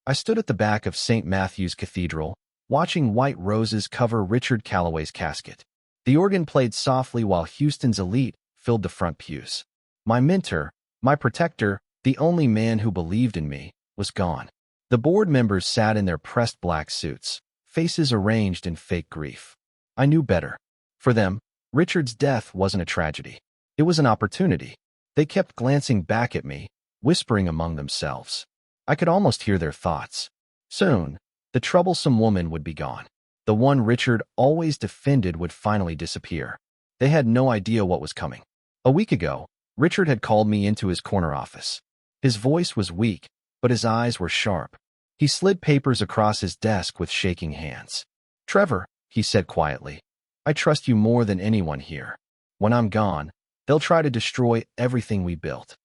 I stood at the back of St. Matthew's Cathedral, watching white roses cover Richard Calloway's casket. The organ played softly while Houston's elite filled the front pews. My mentor, my protector, the only man who believed in me, was gone. The board members sat in their pressed black suits, faces arranged in fake grief. I knew better. For them, Richard's death wasn't a tragedy. It was an opportunity. They kept glancing back at me, whispering among themselves. I could almost hear their thoughts. Soon, the troublesome woman would be gone. The one Richard always defended would finally disappear. They had no idea what was coming. A week ago, Richard had called me into his corner office. His voice was weak, but his eyes were sharp. He slid papers across his desk with shaking hands. "Trevor," he said quietly, "I trust you more than anyone here. When I'm gone, they'll try to destroy everything we built."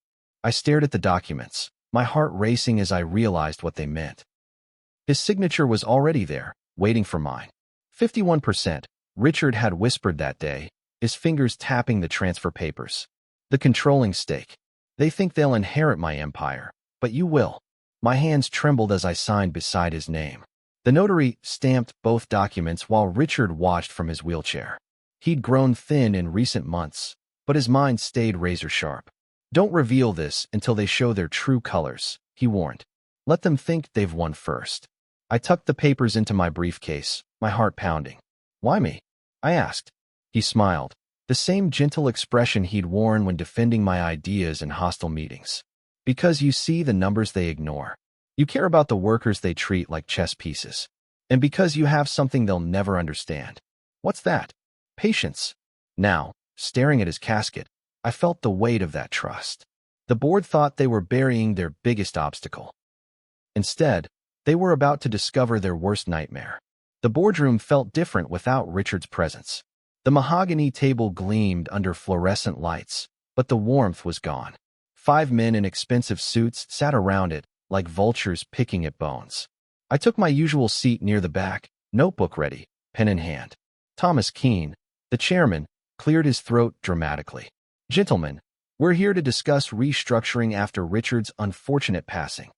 I stared at the documents, my heart racing as I realized what they meant. His signature was already there, waiting for mine. 51%, Richard had whispered that day, his fingers tapping the transfer papers. The controlling stake. They think they'll inherit my empire, but you will. My hands trembled as I signed beside his name. The notary stamped both documents while Richard watched from his wheelchair. He'd grown thin in recent months, but his mind stayed razor-sharp. "Don't reveal this until they show their true colors," he warned. "Let them think they've won first." I tucked the papers into my briefcase, my heart pounding. "Why me?" I asked. He smiled, the same gentle expression he'd worn when defending my ideas in hostile meetings. "Because you see the numbers they ignore. You care about the workers they treat like chess pieces. And because you have something they'll never understand." "What's that?" "Patience." Now, staring at his casket, I felt the weight of that trust. The board thought they were burying their biggest obstacle. Instead, they were about to discover their worst nightmare. The boardroom felt different without Richard's presence. The mahogany table gleamed under fluorescent lights, but the warmth was gone. 5 men in expensive suits sat around it, like vultures picking at bones. I took my usual seat near the back, notebook ready, pen in hand. Thomas Keene, the chairman, cleared his throat dramatically. "Gentlemen, we're here to discuss restructuring after Richard's unfortunate passing."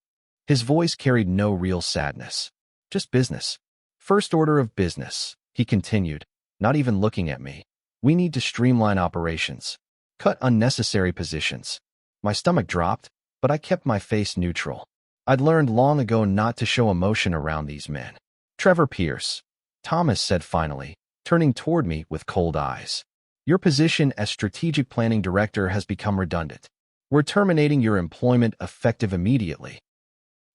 His voice carried no real sadness. "Just business. First order of business," he continued, not even looking at me. "We need to streamline operations. Cut unnecessary positions." My stomach dropped, but I kept my face neutral. I'd learned long ago not to show emotion around these men. "Trevor Pierce," Thomas said finally, turning toward me with cold eyes. "Your position as strategic planning director has become redundant. We're terminating your employment effective immediately."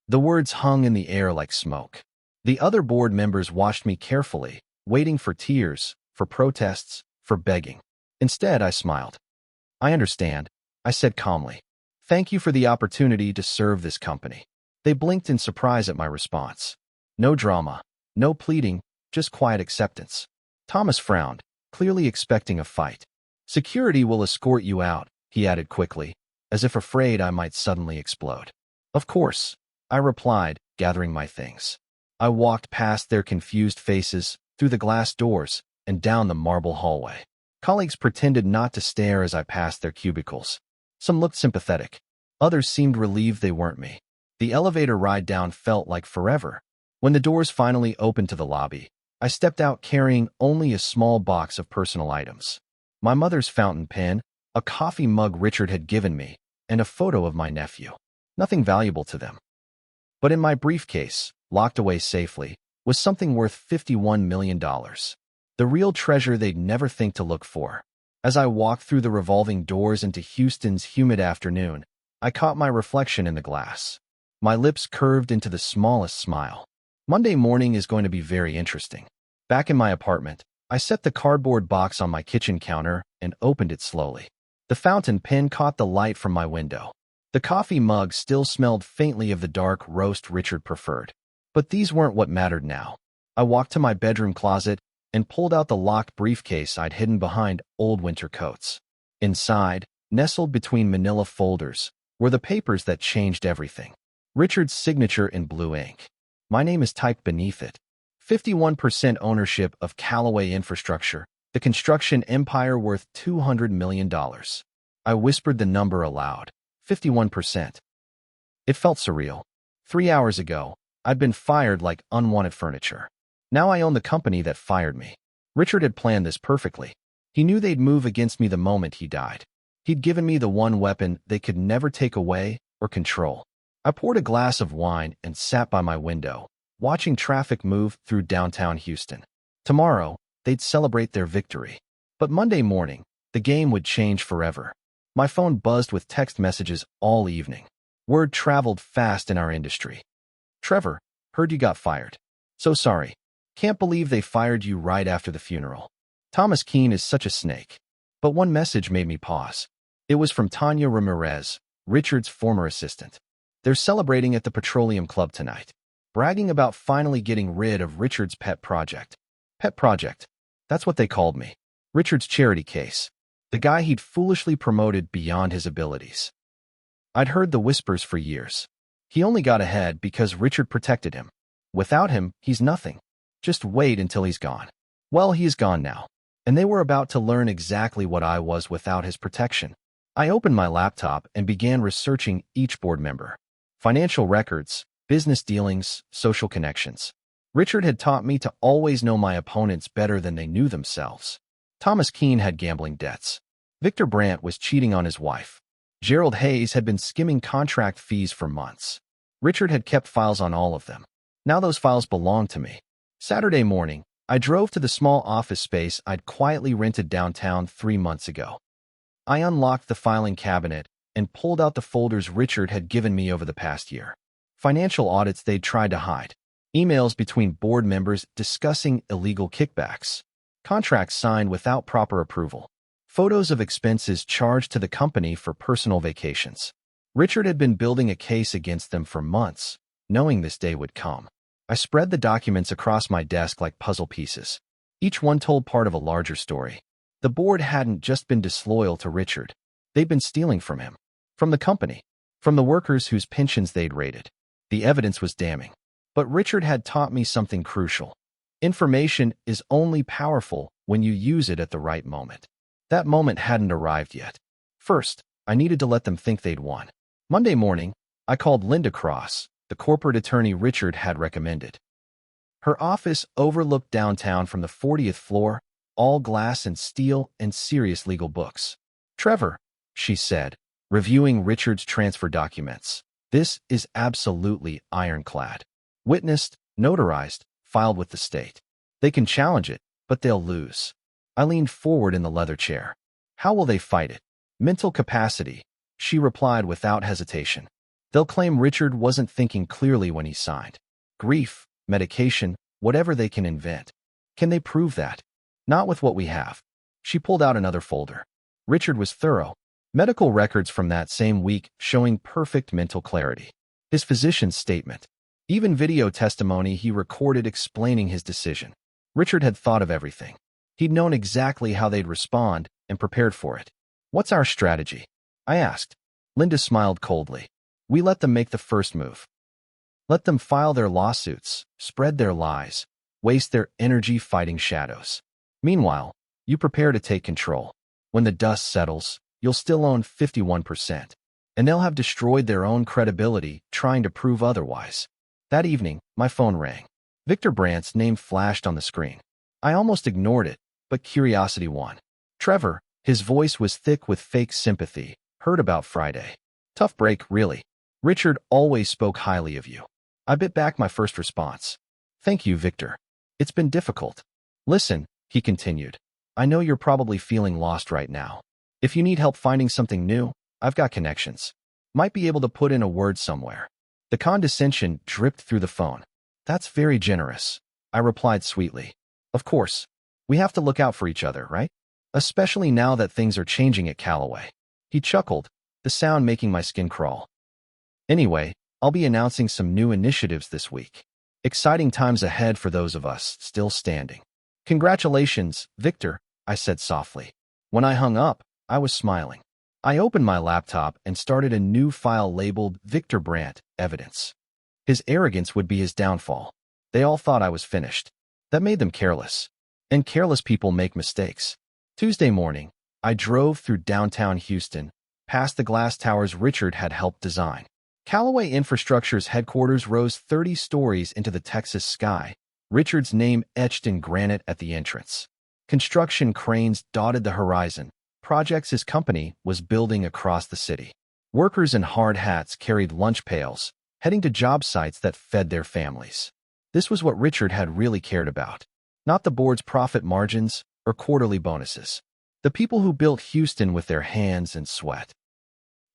The words hung in the air like smoke. The other board members watched me carefully, waiting for tears, for protests, for begging. Instead, I smiled. "I understand," I said calmly. "Thank you for the opportunity to serve this company." They blinked in surprise at my response. No drama, no pleading, just quiet acceptance. Thomas frowned, clearly expecting a fight. "Security will escort you out," he added quickly, as if afraid I might suddenly explode. "Of course," I replied, gathering my things. I walked past their confused faces, through the glass doors, and down the marble hallway. Colleagues pretended not to stare as I passed their cubicles. Some looked sympathetic. Others seemed relieved they weren't me. The elevator ride down felt like forever. When the doors finally opened to the lobby, I stepped out carrying only a small box of personal items. My mother's fountain pen, a coffee mug Richard had given me, and a photo of my nephew. Nothing valuable to them. But in my briefcase, locked away safely, was something worth $51 million. The real treasure they'd never think to look for. As I walked through the revolving doors into Houston's humid afternoon, I caught my reflection in the glass. My lips curved into the smallest smile. Monday morning is going to be very interesting. Back in my apartment, I set the cardboard box on my kitchen counter and opened it slowly. The fountain pen caught the light from my window. The coffee mug still smelled faintly of the dark roast Richard preferred. But these weren't what mattered now. I walked to my bedroom closet and pulled out the locked briefcase I'd hidden behind old winter coats. Inside, nestled between manila folders, were the papers that changed everything. Richard's signature in blue ink. My name is typed beneath it. 51% ownership of Calloway Infrastructure, the construction empire worth $200 million. I whispered the number aloud. 51%. It felt surreal. 3 hours ago, I'd been fired like unwanted furniture. Now I own the company that fired me. Richard had planned this perfectly. He knew they'd move against me the moment he died. He'd given me the one weapon they could never take away or control. I poured a glass of wine and sat by my window, watching traffic move through downtown Houston. Tomorrow, they'd celebrate their victory. But Monday morning, the game would change forever. My phone buzzed with text messages all evening. Word traveled fast in our industry. Trevor, heard you got fired. So sorry. Can't believe they fired you right after the funeral. Thomas Keene is such a snake. But one message made me pause. It was from Tanya Ramirez, Richard's former assistant. They're celebrating at the Petroleum Club tonight, bragging about finally getting rid of Richard's pet project. Pet project. That's what they called me. Richard's charity case. The guy he'd foolishly promoted beyond his abilities. I'd heard the whispers for years. He only got ahead because Richard protected him. Without him, he's nothing. Just wait until he's gone. Well, he is gone now. And they were about to learn exactly what I was without his protection. I opened my laptop and began researching each board member. Financial records, business dealings, social connections. Richard had taught me to always know my opponents better than they knew themselves. Thomas Keene had gambling debts. Victor Brandt was cheating on his wife. Gerald Hayes had been skimming contract fees for months. Richard had kept files on all of them. Now those files belonged to me. Saturday morning, I drove to the small office space I'd quietly rented downtown 3 months ago. I unlocked the filing cabinet and pulled out the folders Richard had given me over the past year. Financial audits they'd tried to hide. Emails between board members discussing illegal kickbacks. Contracts signed without proper approval. Photos of expenses charged to the company for personal vacations. Richard had been building a case against them for months, knowing this day would come. I spread the documents across my desk like puzzle pieces. Each one told part of a larger story. The board hadn't just been disloyal to Richard. They'd been stealing from him. From the company. From the workers whose pensions they'd raided. The evidence was damning. But Richard had taught me something crucial. Information is only powerful when you use it at the right moment. That moment hadn't arrived yet. First, I needed to let them think they'd won. Monday morning, I called Linda Cross, the corporate attorney Richard had recommended. Her office overlooked downtown from the 40th floor, all glass and steel and serious legal books. Trevor, she said, reviewing Richard's transfer documents. This is absolutely ironclad. Witnessed, notarized, filed with the state. They can challenge it, but they'll lose. I leaned forward in the leather chair. How will they fight it? Mental capacity, she replied without hesitation. They'll claim Richard wasn't thinking clearly when he signed. Grief, medication, whatever they can invent. Can they prove that? Not with what we have. She pulled out another folder. Richard was thorough. Medical records from that same week showing perfect mental clarity. His physician's statement. Even video testimony he recorded explaining his decision. Richard had thought of everything. He'd known exactly how they'd respond and prepared for it. What's our strategy? I asked. Linda smiled coldly. We let them make the first move. Let them file their lawsuits, spread their lies, waste their energy fighting shadows. Meanwhile, you prepare to take control. When the dust settles, you'll still own 51%, and they'll have destroyed their own credibility trying to prove otherwise. That evening, my phone rang. Victor Brandt's name flashed on the screen. I almost ignored it, but curiosity won. Trevor, his voice was thick with fake sympathy, heard about Friday. Tough break, really. Richard always spoke highly of you. I bit back my first response. Thank you, Victor. It's been difficult. Listen, he continued. I know you're probably feeling lost right now. If you need help finding something new, I've got connections. Might be able to put in a word somewhere. The condescension dripped through the phone. That's very generous, I replied sweetly. Of course. We have to look out for each other, right? Especially now that things are changing at Calloway. He chuckled, the sound making my skin crawl. Anyway, I'll be announcing some new initiatives this week. Exciting times ahead for those of us still standing. Congratulations, Victor, I said softly. When I hung up, I was smiling. I opened my laptop and started a new file labeled Victor Brandt, Evidence. His arrogance would be his downfall. They all thought I was finished. That made them careless. And careless people make mistakes. Tuesday morning, I drove through downtown Houston, past the glass towers Richard had helped design. Calloway Infrastructure's headquarters rose 30 stories into the Texas sky, Richard's name etched in granite at the entrance. Construction cranes dotted the horizon, projects his company was building across the city. Workers in hard hats carried lunch pails, heading to job sites that fed their families. This was what Richard had really cared about, not the board's profit margins or quarterly bonuses. The people who built Houston with their hands and sweat.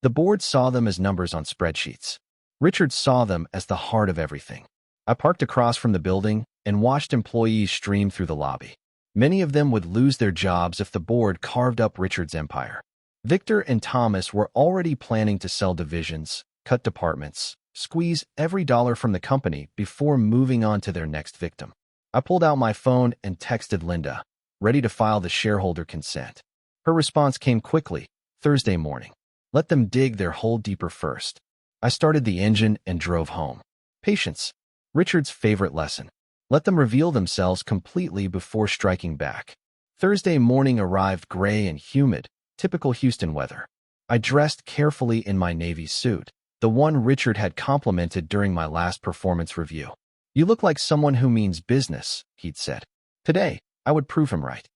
The board saw them as numbers on spreadsheets. Richard saw them as the heart of everything. I parked across from the building and watched employees stream through the lobby. Many of them would lose their jobs if the board carved up Richard's empire. Victor and Thomas were already planning to sell divisions, cut departments, squeeze every dollar from the company before moving on to their next victim. I pulled out my phone and texted Linda, ready to file the shareholder consent. Her response came quickly, Thursday morning. Let them dig their hole deeper first. I started the engine and drove home. Patience, Richard's favorite lesson. Let them reveal themselves completely before striking back. Thursday morning arrived gray and humid, typical Houston weather. I dressed carefully in my navy suit, the one Richard had complimented during my last performance review. You look like someone who means business, he'd said. Today, I would prove him right.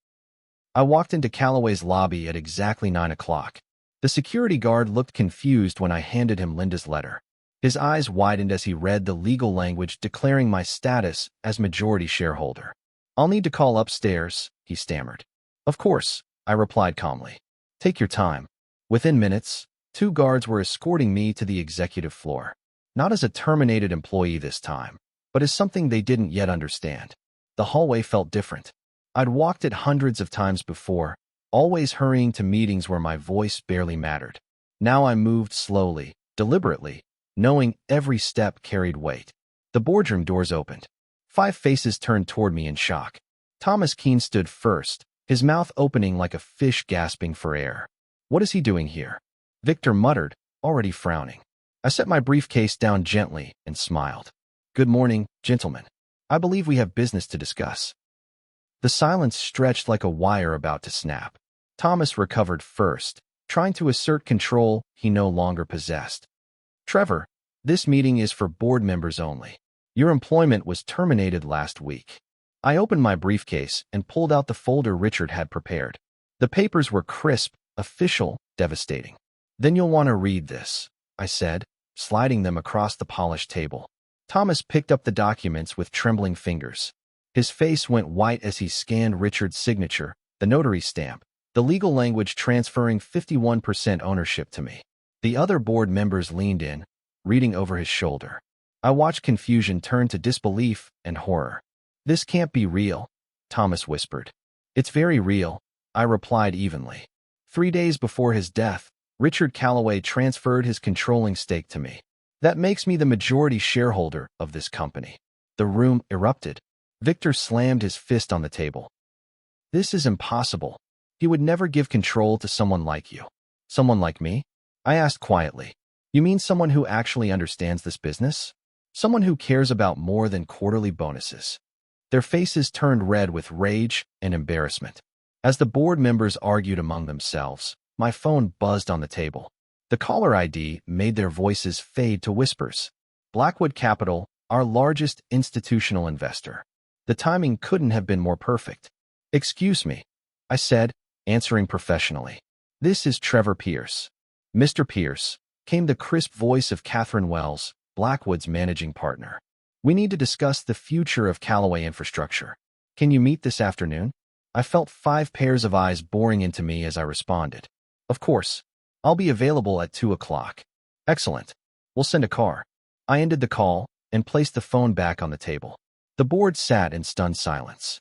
I walked into Calloway's lobby at exactly 9 o'clock. The security guard looked confused when I handed him Linda's letter. His eyes widened as he read the legal language declaring my status as majority shareholder. I'll need to call upstairs, he stammered. Of course, I replied calmly. Take your time. Within minutes, 2 guards were escorting me to the executive floor. Not as a terminated employee this time, but as something they didn't yet understand. The hallway felt different. I'd walked it hundreds of times before, always hurrying to meetings where my voice barely mattered. Now I moved slowly, deliberately, knowing every step carried weight. The boardroom doors opened. 5 faces turned toward me in shock. Thomas Keene stood first, his mouth opening like a fish gasping for air. What is he doing here? Victor muttered, already frowning. I set my briefcase down gently and smiled. Good morning, gentlemen. I believe we have business to discuss. The silence stretched like a wire about to snap. Thomas recovered first, trying to assert control he no longer possessed. Trevor, this meeting is for board members only. Your employment was terminated last week. I opened my briefcase and pulled out the folder Richard had prepared. The papers were crisp, official, devastating. Then you'll want to read this, I said, sliding them across the polished table. Thomas picked up the documents with trembling fingers. His face went white as he scanned Richard's signature, the notary stamp, the legal language transferring 51% ownership to me. The other board members leaned in, reading over his shoulder. I watched confusion turn to disbelief and horror. This can't be real, Thomas whispered. It's very real, I replied evenly. 3 days before his death, Richard Calloway transferred his controlling stake to me. That makes me the majority shareholder of this company. The room erupted. Victor slammed his fist on the table. This is impossible. He would never give control to someone like you. Someone like me? I asked quietly. You mean someone who actually understands this business? Someone who cares about more than quarterly bonuses. Their faces turned red with rage and embarrassment. As the board members argued among themselves, my phone buzzed on the table. The caller ID made their voices fade to whispers. Blackwood Capital, our largest institutional investor. The timing couldn't have been more perfect. Excuse me, I said, answering professionally. This is Trevor Pierce. Mr. Pierce, came the crisp voice of Catherine Wells, Blackwood's managing partner. We need to discuss the future of Calloway Infrastructure. Can you meet this afternoon? I felt 5 pairs of eyes boring into me as I responded. Of course. I'll be available at 2 o'clock. Excellent. We'll send a car. I ended the call and placed the phone back on the table. The board sat in stunned silence.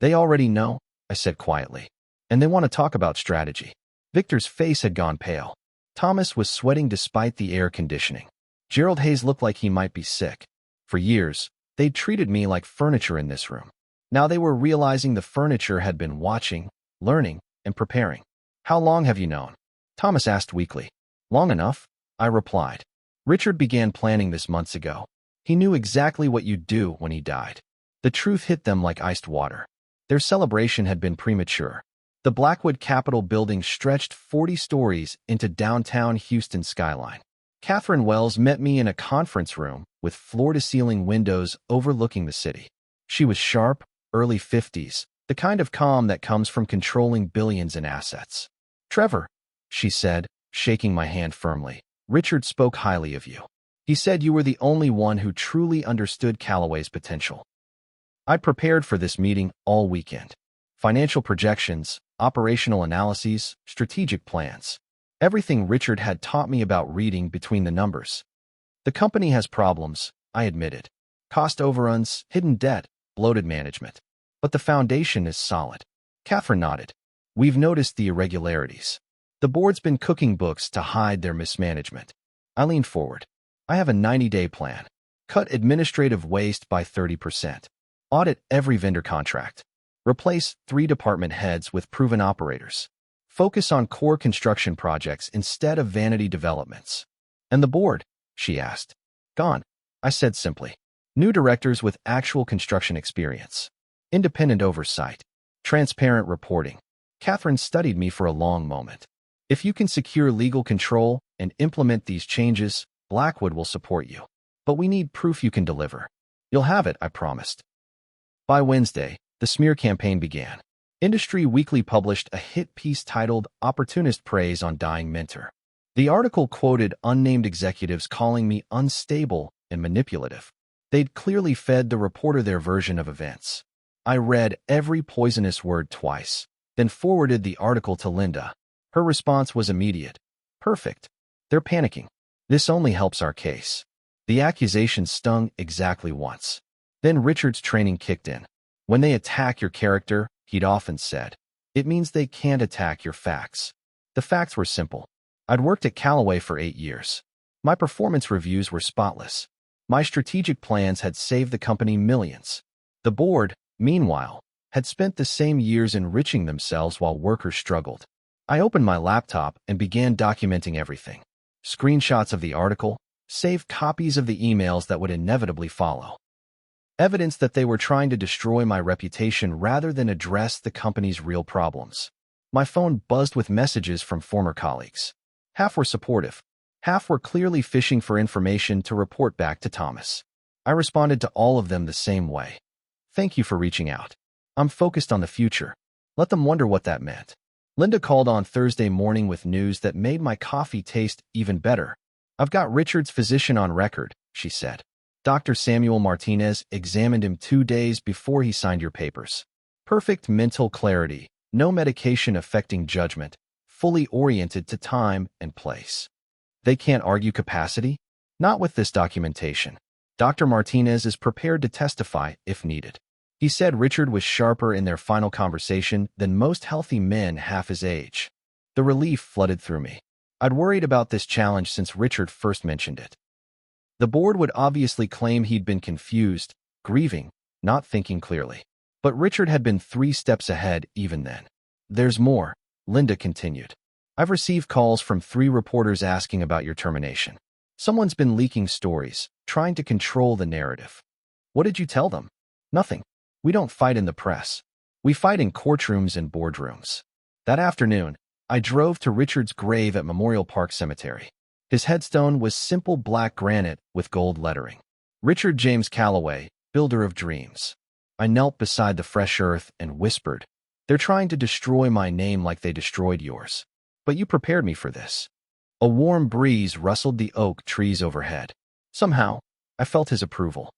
They already know, I said quietly, and they want to talk about strategy. Victor's face had gone pale. Thomas was sweating despite the air conditioning. Gerald Hayes looked like he might be sick. For years, they'd treated me like furniture in this room. Now they were realizing the furniture had been watching, learning, and preparing. How long have you known? Thomas asked weakly. Long enough, I replied. Richard began planning this months ago. He knew exactly what you'd do when he died. The truth hit them like iced water. Their celebration had been premature. The Blackwood Capitol building stretched 40 stories into downtown Houston skyline. Catherine Wells met me in a conference room with floor-to-ceiling windows overlooking the city. She was sharp, early 50s, the kind of calm that comes from controlling billions in assets. "Trevor," she said, shaking my hand firmly, "Richard spoke highly of you. He said you were the only one who truly understood Calloway's potential." I'd prepared for this meeting all weekend. Financial projections, operational analyses, strategic plans. Everything Richard had taught me about reading between the numbers. "The company has problems," I admitted. "Cost overruns, hidden debt, bloated management. But the foundation is solid." Catherine nodded. "We've noticed the irregularities. The board's been cooking books to hide their mismanagement." I leaned forward. "I have a 90-day plan. Cut administrative waste by 30%. Audit every vendor contract. Replace 3 department heads with proven operators. Focus on core construction projects instead of vanity developments." "And the board?" she asked. "Gone," I said simply. "New directors with actual construction experience. Independent oversight. Transparent reporting." Catherine studied me for a long moment. "If you can secure legal control and implement these changes, Blackwood will support you. But we need proof you can deliver." "You'll have it," I promised. By Wednesday, the smear campaign began. Industry Weekly published a hit piece titled "Opportunist Praise on Dying Mentor." The article quoted unnamed executives calling me unstable and manipulative. They'd clearly fed the reporter their version of events. I read every poisonous word twice, then forwarded the article to Linda. Her response was immediate. "Perfect. They're panicking. This only helps our case." The accusation stung exactly once. Then Richard's training kicked in. "When they attack your character," he'd often said, "it means they can't attack your facts." The facts were simple. I'd worked at Calloway for 8 years. My performance reviews were spotless. My strategic plans had saved the company millions. The board, meanwhile, had spent the same years enriching themselves while workers struggled. I opened my laptop and began documenting everything. Screenshots of the article, saved copies of the emails that would inevitably follow. Evidence that they were trying to destroy my reputation rather than address the company's real problems. My phone buzzed with messages from former colleagues. Half were supportive. Half were clearly fishing for information to report back to Thomas. I responded to all of them the same way. "Thank you for reaching out. I'm focused on the future." Let them wonder what that meant. Linda called on Thursday morning with news that made my coffee taste even better. "I've got Richard's physician on record," she said. "Dr. Samuel Martinez examined him 2 days before he signed your papers. Perfect mental clarity, no medication affecting judgment, fully oriented to time and place." They can't argue capacity? Not with this documentation. Dr. Martinez is prepared to testify if needed. He said Richard was sharper in their final conversation than most healthy men half his age. The relief flooded through me. I'd worried about this challenge since Richard first mentioned it. The board would obviously claim he'd been confused, grieving, not thinking clearly. But Richard had been 3 steps ahead even then. "There's more," Linda continued. "I've received calls from 3 reporters asking about your termination. Someone's been leaking stories, trying to control the narrative." "What did you tell them?" "Nothing. We don't fight in the press. We fight in courtrooms and boardrooms." That afternoon, I drove to Richard's grave at Memorial Park Cemetery. His headstone was simple black granite with gold lettering. "Richard James Calloway, builder of dreams." I knelt beside the fresh earth and whispered, "They're trying to destroy my name like they destroyed yours. But you prepared me for this." A warm breeze rustled the oak trees overhead. Somehow, I felt his approval.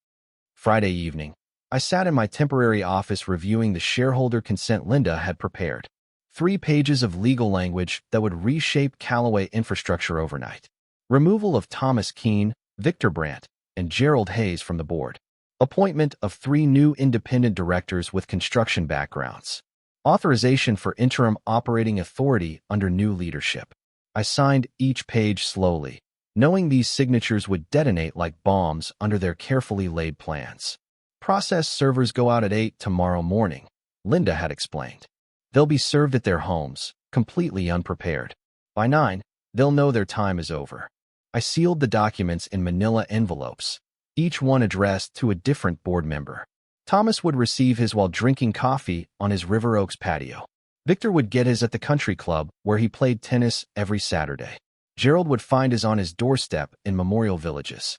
Friday evening, I sat in my temporary office reviewing the shareholder consent Linda had prepared. 3 pages of legal language that would reshape Calloway Infrastructure overnight. Removal of Thomas Keene, Victor Brandt, and Gerald Hayes from the board. Appointment of 3 new independent directors with construction backgrounds. Authorization for interim operating authority under new leadership. I signed each page slowly, knowing these signatures would detonate like bombs under their carefully laid plans. "Process servers go out at 8 tomorrow morning," Linda had explained. "They'll be served at their homes, completely unprepared. By 9, they'll know their time is over." I sealed the documents in manila envelopes, each one addressed to a different board member. Thomas would receive his while drinking coffee on his River Oaks patio. Victor would get his at the country club where he played tennis every Saturday. Gerald would find us on his doorstep in Memorial Villages.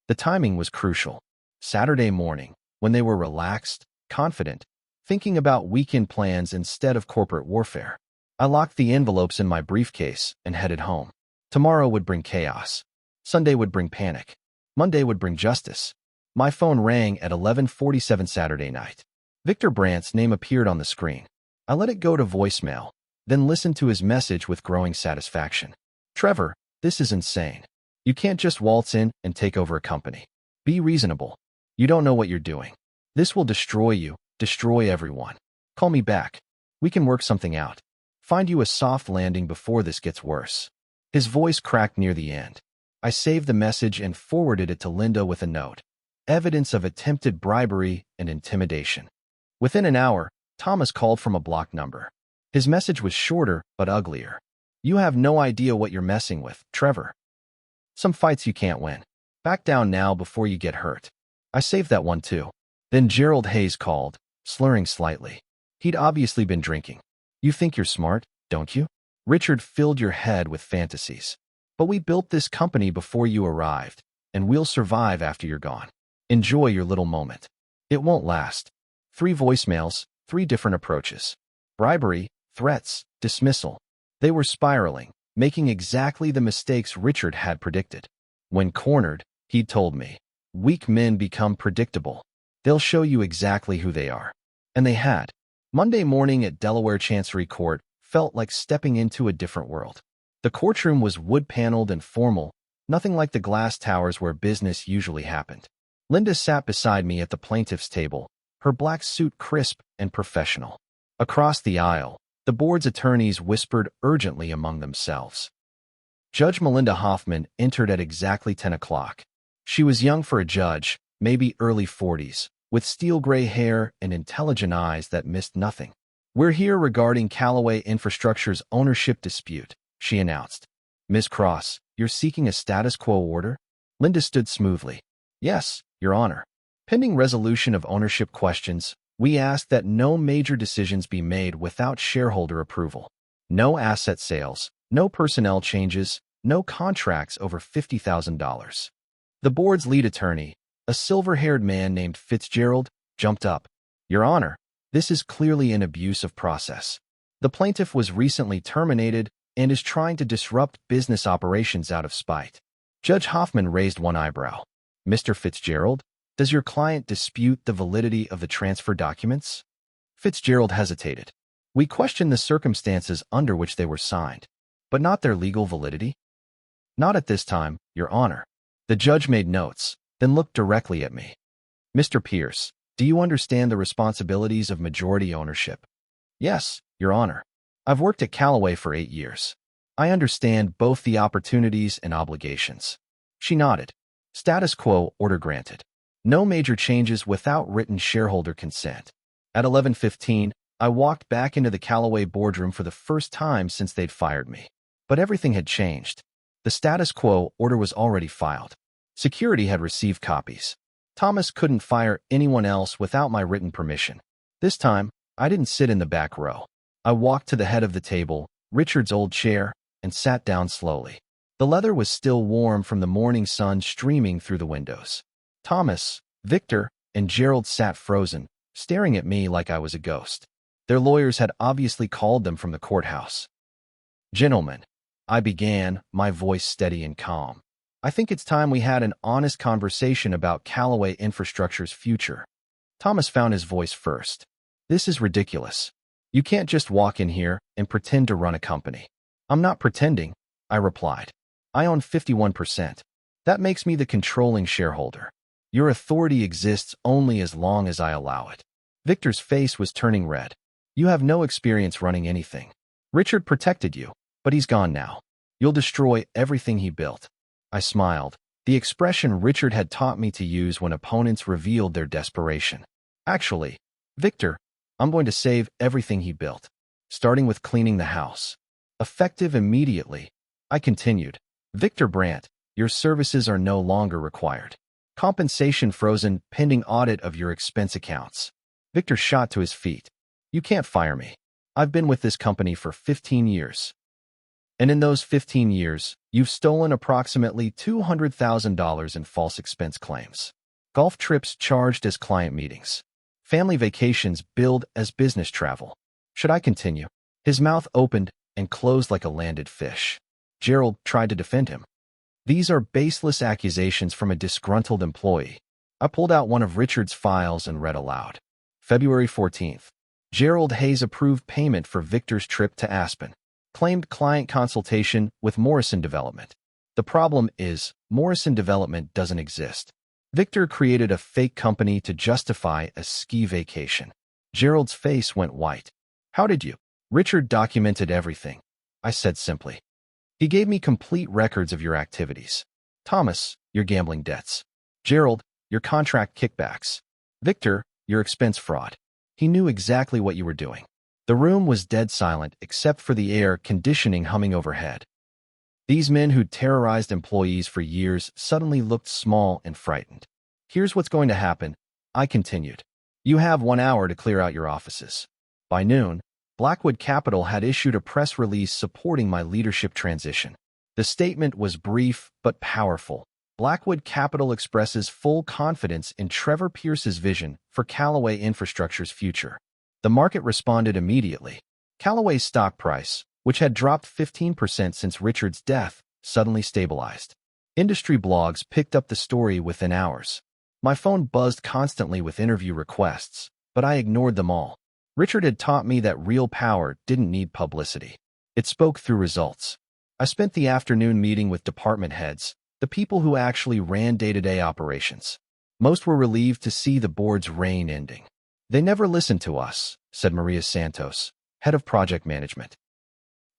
The timing was crucial. Saturday morning, when they were relaxed, confident, thinking about weekend plans instead of corporate warfare. I locked the envelopes in my briefcase and headed home. Tomorrow would bring chaos. Sunday would bring panic. Monday would bring justice. My phone rang at 11:47 Saturday night. Victor Brandt's name appeared on the screen. I let it go to voicemail, then listened to his message with growing satisfaction. Trevor, this is insane. You can't just waltz in and take over a company. Be reasonable. You don't know what you're doing. This will destroy you, destroy everyone. Call me back. We can work something out. Find you a soft landing before this gets worse. His voice cracked near the end. I saved the message and forwarded it to Linda with a note. Evidence of attempted bribery and intimidation. Within an hour, Thomas called from a blocked number. His message was shorter but uglier. You have no idea what you're messing with, Trevor. Some fights you can't win. Back down now before you get hurt. I saved that one too. Then Gerald Hayes called, slurring slightly. He'd obviously been drinking. You think you're smart, don't you? Richard filled your head with fantasies. But we built this company before you arrived, and we'll survive after you're gone. Enjoy your little moment. It won't last. 3 voicemails, 3 different approaches. Bribery, threats, dismissal. They were spiraling, making exactly the mistakes Richard had predicted. When cornered, he'd told me, weak men become predictable. They'll show you exactly who they are. And they had. Monday morning at Delaware Chancery Court felt like stepping into a different world. The courtroom was wood-paneled and formal, nothing like the glass towers where business usually happened. Linda sat beside me at the plaintiff's table, her black suit crisp and professional. Across the aisle, the board's attorneys whispered urgently among themselves. Judge Melinda Hoffman entered at exactly 10 o'clock. She was young for a judge, maybe early 40s, with steel-gray hair and intelligent eyes that missed nothing. We're here regarding Calloway Infrastructure's ownership dispute, she announced. Ms. Cross, you're seeking a status quo order? Linda stood smoothly. Yes, Your Honor. Pending resolution of ownership questions, we ask that no major decisions be made without shareholder approval. No asset sales, no personnel changes, no contracts over $50,000. The board's lead attorney, a silver-haired man named Fitzgerald, jumped up. Your Honor, this is clearly an abuse of process. The plaintiff was recently terminated and is trying to disrupt business operations out of spite. Judge Hoffman raised one eyebrow. Mr. Fitzgerald, does your client dispute the validity of the transfer documents? Fitzgerald hesitated. We question the circumstances under which they were signed, but not their legal validity. Not at this time, Your Honor. The judge made notes, then looked directly at me. Mr. Pierce, do you understand the responsibilities of majority ownership? Yes, Your Honor. I've worked at Calloway for 8 years. I understand both the opportunities and obligations. She nodded. Status quo order granted. No major changes without written shareholder consent. At 11:15, I walked back into the Calloway boardroom for the first time since they'd fired me. But everything had changed. The status quo order was already filed. Security had received copies. Thomas couldn't fire anyone else without my written permission. This time, I didn't sit in the back row. I walked to the head of the table, Richard's old chair, and sat down slowly. The leather was still warm from the morning sun streaming through the windows. Thomas, Victor, and Gerald sat frozen, staring at me like I was a ghost. Their lawyers had obviously called them from the courthouse. Gentlemen, I began, my voice steady and calm. I think it's time we had an honest conversation about Calloway Infrastructure's future. Thomas found his voice first. This is ridiculous. You can't just walk in here and pretend to run a company. I'm not pretending, I replied. I own 51%. That makes me the controlling shareholder. Your authority exists only as long as I allow it. Victor's face was turning red. You have no experience running anything. Richard protected you, but he's gone now. You'll destroy everything he built. I smiled, the expression Richard had taught me to use when opponents revealed their desperation. Actually, Victor, I'm going to save everything he built, starting with cleaning the house. Effective immediately, I continued. Victor Brandt, your services are no longer required. Compensation frozen pending audit of your expense accounts. Victor shot to his feet. You can't fire me. I've been with this company for 15 years. And in those 15 years, you've stolen approximately $200,000 in false expense claims. Golf trips charged as client meetings. Family vacations billed as business travel. Should I continue? His mouth opened and closed like a landed fish. Gerald tried to defend him. These are baseless accusations from a disgruntled employee. I pulled out one of Richard's files and read aloud. February 14th. Gerald Hayes approved payment for Victor's trip to Aspen. Claimed client consultation with Morrison Development. The problem is, Morrison Development doesn't exist. Victor created a fake company to justify a ski vacation. Gerald's face went white. How did you? Richard documented everything, I said simply. He gave me complete records of your activities. Thomas, your gambling debts. Gerald, your contract kickbacks. Victor, your expense fraud. He knew exactly what you were doing. The room was dead silent except for the air conditioning humming overhead. These men who'd terrorized employees for years suddenly looked small and frightened. Here's what's going to happen, I continued. You have 1 hour to clear out your offices. By noon, Blackwood Capital had issued a press release supporting my leadership transition. The statement was brief but powerful. Blackwood Capital expresses full confidence in Trevor Pierce's vision for Calloway Infrastructure's future. The market responded immediately. Calloway's stock price, which had dropped 15% since Richard's death, suddenly stabilized. Industry blogs picked up the story within hours. My phone buzzed constantly with interview requests, but I ignored them all. Richard had taught me that real power didn't need publicity. It spoke through results. I spent the afternoon meeting with department heads, the people who actually ran day-to-day operations. Most were relieved to see the board's reign ending. They never listened to us, said Maria Santos, head of project management.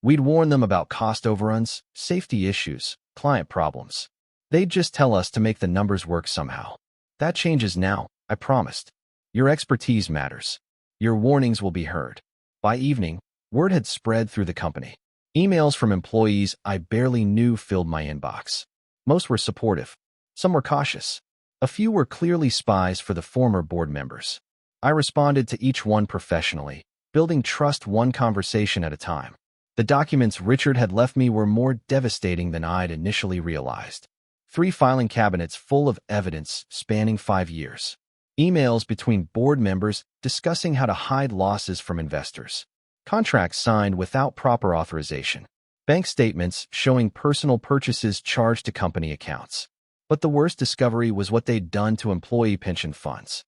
We'd warn them about cost overruns, safety issues, client problems. They'd just tell us to make the numbers work somehow. That changes now, I promised. Your expertise matters. Your warnings will be heard. By evening, word had spread through the company. Emails from employees I barely knew filled my inbox. Most were supportive. Some were cautious. A few were clearly spies for the former board members. I responded to each one professionally, building trust one conversation at a time. The documents Richard had left me were more devastating than I'd initially realized. 3 filing cabinets full of evidence spanning 5 years. Emails between board members discussing how to hide losses from investors. Contracts signed without proper authorization. Bank statements showing personal purchases charged to company accounts. But the worst discovery was what they'd done to employee pension funds.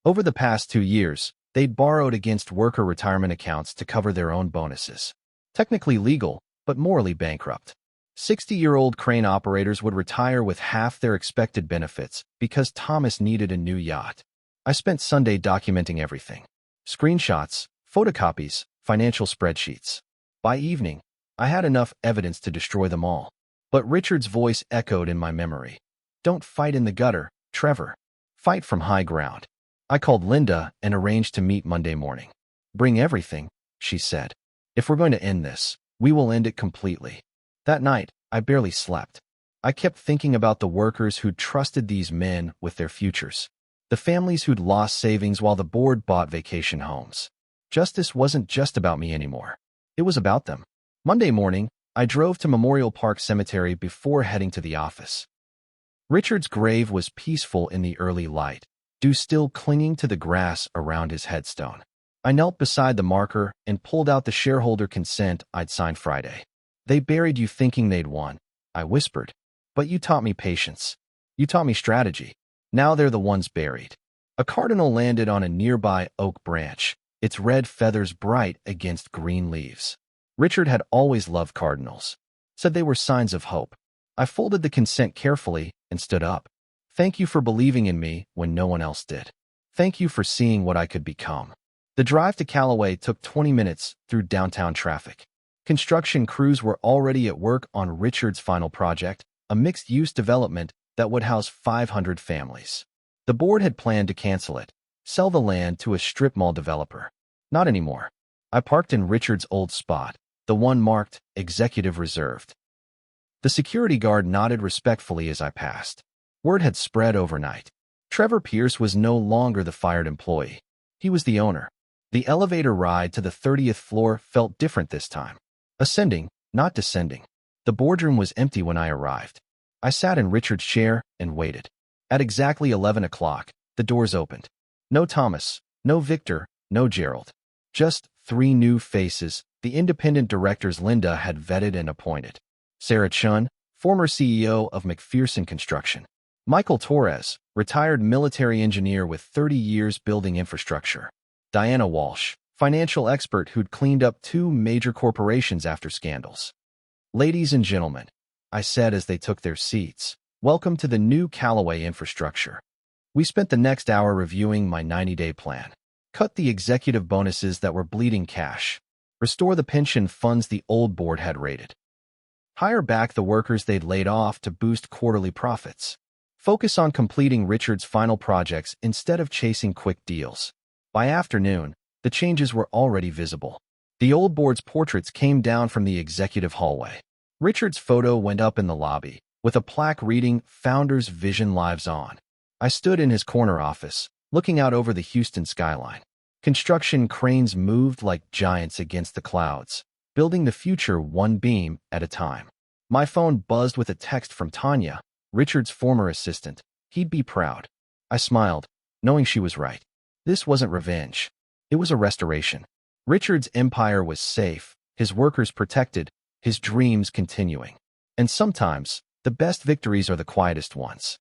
Over the past 2 years, they'd borrowed against worker retirement accounts to cover their own bonuses. Technically legal, but morally bankrupt. 60-year-old crane operators would retire with half their expected benefits because Thomas needed a new yacht. I spent Sunday documenting everything. Screenshots, photocopies, financial spreadsheets. By evening, I had enough evidence to destroy them all. But Richard's voice echoed in my memory. Don't fight in the gutter, Trevor. Fight from high ground. I called Linda and arranged to meet Monday morning. Bring everything, she said. If we're going to end this, we will end it completely. That night, I barely slept. I kept thinking about the workers who'd trusted these men with their futures. The families who'd lost savings while the board bought vacation homes. Justice wasn't just about me anymore. It was about them. Monday morning, I drove to Memorial Park Cemetery before heading to the office. Richard's grave was peaceful in the early light, dew still clinging to the grass around his headstone. I knelt beside the marker and pulled out the shareholder consent I'd signed Friday. They buried you thinking they'd won, I whispered. But you taught me patience. You taught me strategy. Now they're the ones buried. A cardinal landed on a nearby oak branch, its red feathers bright against green leaves. Richard had always loved cardinals. Said they were signs of hope. I folded the consent carefully and stood up. Thank you for believing in me when no one else did. Thank you for seeing what I could become. The drive to Calloway took 20 minutes through downtown traffic. Construction crews were already at work on Richard's final project, a mixed-use development that would house 500 families. The board had planned to cancel it, sell the land to a strip mall developer. Not anymore. I parked in Richard's old spot, the one marked Executive Reserved. The security guard nodded respectfully as I passed. Word had spread overnight. Trevor Pierce was no longer the fired employee. He was the owner. The elevator ride to the 30th floor felt different this time. Ascending, not descending. The boardroom was empty when I arrived. I sat in Richard's chair and waited. At exactly 11 o'clock, the doors opened. No Thomas, no Victor, no Gerald. Just 3 new faces the independent directors Linda had vetted and appointed. Sarah Chun, former CEO of McPherson Construction. Michael Torres, retired military engineer with 30 years building infrastructure. Diana Walsh, financial expert who'd cleaned up 2 major corporations after scandals. Ladies and gentlemen, I said as they took their seats, welcome to the new Calloway Infrastructure. We spent the next hour reviewing my 90-day plan. Cut the executive bonuses that were bleeding cash. Restore the pension funds the old board had raided. Hire back the workers they'd laid off to boost quarterly profits. Focus on completing Richard's final projects instead of chasing quick deals. By afternoon, the changes were already visible. The old board's portraits came down from the executive hallway. Richard's photo went up in the lobby, with a plaque reading, "Founders' Vision Lives On." I stood in his corner office, looking out over the Houston skyline. Construction cranes moved like giants against the clouds, building the future one beam at a time. My phone buzzed with a text from Tanya, Richard's former assistant. He'd be proud. I smiled, knowing she was right. This wasn't revenge. It was a restoration. Richard's empire was safe, his workers protected, his dreams continuing. And sometimes, the best victories are the quietest ones.